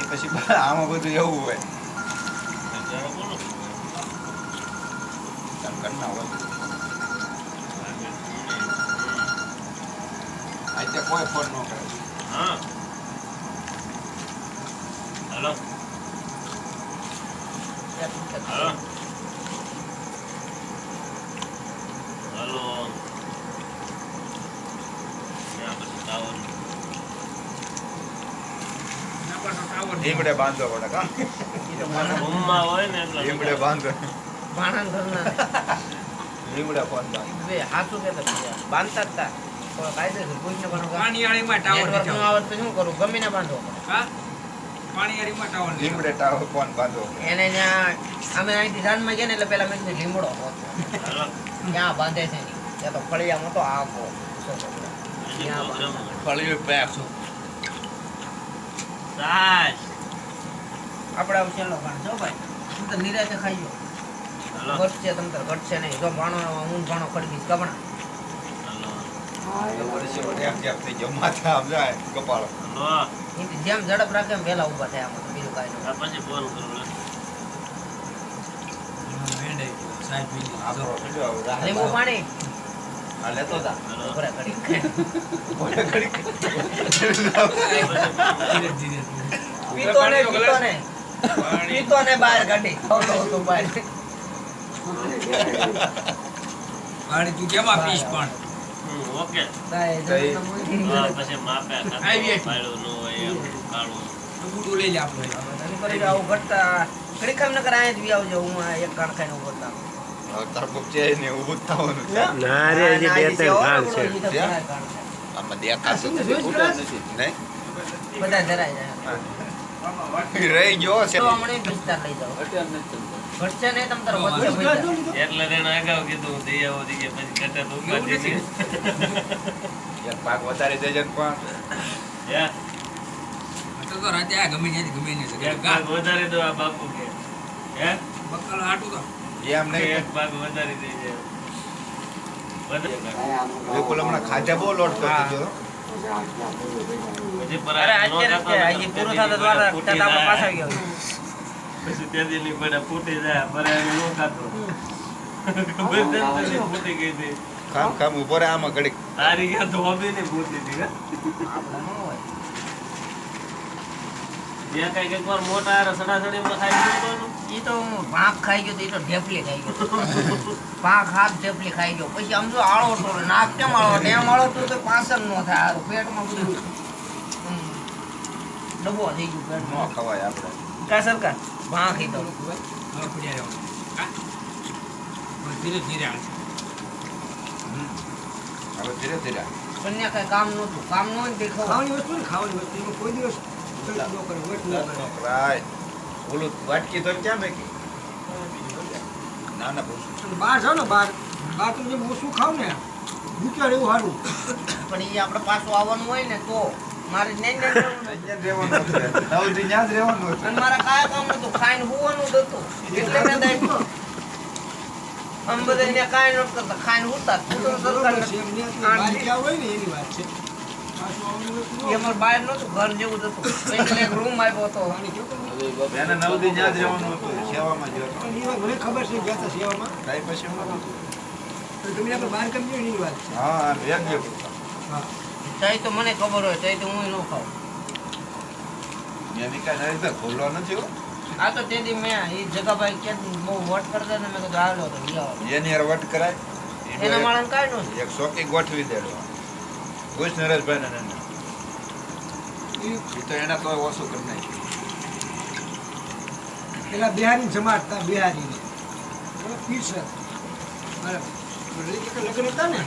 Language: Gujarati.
પછી આમાં બધું એવું હોય આજે કોઈ ફોન ન કરે. હા હેલો હેલો હેલો લીમડે બાંધો પડે કા રૂમમાં હોય ને એટલે લીમડે બાંધો બાણા ઘરના લીમડે ફોન બે હાથું કેતા બાંધતા હતા તો કાયદેસર કોઈને પણ પાણીયાળીમાં ટાવર નેટવર્ક ન આવે તો શું કરું ગમીને બાંધો હા પાણીયાળીમાં ટાવર લીમડે ટાવર ફોન બાંધો એને ત્યાં અમે અહીંથી જાનમાં ગયા ને એટલે પેલા મેં કીધું લીમડો હેલો ક્યાં બાંધે છે નહીં ત્યાં તો ફળિયામાં તો આખો ફળિયું પેક સાસ આપણે આવું છેલ્લો ભાણ જો ભાઈ તું તો નિરાતે ખાઈ ગયો હેલો ઘટશે તમ તાર ઘટશે નહીં જો ભાણો ઊંઘ ભાણો ખડકીશ કપણા થઈ ગયો માથા આમ જાય કપાળ હેલો એથી જેમ ઝડપ રાખે એમ વહેલા ઊભા થાય આમાં તો બીજું કાંઈ નહીં પછી ફોન કરું લીંબુ પાણી હા લેતો જા ઉભરે ઘડીક પીતો ને પીતો ને બહાર કાઢી ખવતો હતો બહાર પાણી તું કેમાં પીશ પણ ઓકે પછી માપે પાડ્યું ન હોય એમ કાળું બુડું લઈ લે આપણે આવું ઘટતા ઘડી ખામ નકર આયા જ બી આવજો હું એક કાણ ખાઈને ઉભો થાવ તાર બચ્ચે ને ઊભું જ થવાનું છે ના રે હજી બે ત્રણ ભાગ છે આમાં દેખાતું નથી નહીં બધા ધરાય જાય રહી ગયો છે તો હમણે વિસ્તાર લઈ જાઓ ઘટશે ને તમ તાર વચ્ચે ભઈ એટલે તેને અગાઉ કીધું દઈ આવો દઈએ પછી કટે તો ઉપાડી દે એક ભાગ વધારે દેજે પણ હે તો રાતે આ ગમે ને એક ભાગ વધારે દો આ બાપુ કે હે બકલ આટું તો એમ નહીં એક ભાગ વધારે દેજે બિલકુલ હમણાં ખાધા બહુ લોટ કરતો હતો પછી પર અરે અત્યારે કે આજે પૂરું થતા દ્વારા તતા આપણે પાછા ગયો પછી તેદી ની પડે ફૂટી જાય પર એને નો ખાતો બધે ફૂટી ગઈ હતી ખામ ઉભો રહે આમાં ઘડીક તારી કે ધોબી ને ફૂટી હતી આપણે ન હોય ત્યાં કઈ એક વાર મોટા સડાસડી માં ખાઈ ગયો ઈ તો ભાગ ખાઈ ગયો તો ઈ તો ઢેફલી ખાઈ ગયો ભાગ હાથ ઢેફલી ખાઈ ગયો પછી આમ જો આળો તો નાક કેમ આળો એમ આળો તો પાસન નો થાય હારું પેટમાં બધું ડબો થઈ ગયું પેટ ન ખવાય આપણે કા સરકાર ભાગ ખાઈ તો હવે પડ્યા રહ્યો ધીરે ધીરે આવે હવે ધીરે ધીરે કન્યા કઈ કામ નહોતું કામ ન હોય ને તે ખાવાનું ખાવાની વસ્તુ ને ખાવાની વસ્તુ એમાં કોઈ દિવસ રાઈટ ઓલું વાટકી તો ક્યાં મેકી ના ના પૂછું બહાર જાવ ને બહાર તમે જેમ ઓછું ખાવ ને ભૂખ્યા રહેવું સારું પણ ઈ આપણે પાછું આવવાનું હોય ને તો મારે નહીં અહીંયા રહેવાનું હતું નવજી ત્યાં જ રહેવાનું હતું અને મારા કાયા કામ નતું ખાઈને હોવાનું જ હતું એટલે મેં દાખ્યું આમ બધા ને કાંઈ નહોતું કરતા ખાઈને હોતા બહાર ગયા હોય ને એની વાત છે પાછું આવવાનું વસ્તુ ન એ અમારે બહાર નહોતું ઘર જેવું જ હતું એટલે એક રૂમ આવ્યો હતો પાણી કેવું હતું? એને નવજી ત્યાં જ રહેવાનું હતું સેવામાં જ હતો પણ એ વાત મને ખબર છે ગયા હતા સેવામાં કાંઈ પછી એમ નહોતું. પણ તમે આપણે બહાર કેમ ગયો એની વાત છે હા એક જ હા ચાય તો મને ખબર હોય ચાય તો હું ન ખાઉં મેં કાંઈ રીતે ખોલવા નથી હો આ તો તેથી મેં એ જગાભાઈ કે બહુ વટ કરતા ને મેં કીધું હાલો તો લઈ આવો એની હારે વટ કરાય એના માળાને કાંઈ નહોતું એક શોકી ગોઠવી દેડો પૂછ નરેશભાઈ ને એ તો એના તો ઓછું કરી નાખ્યું પેલા બિહારી જમાત હતા બિહારી પીર સર લગ્ન હતા ને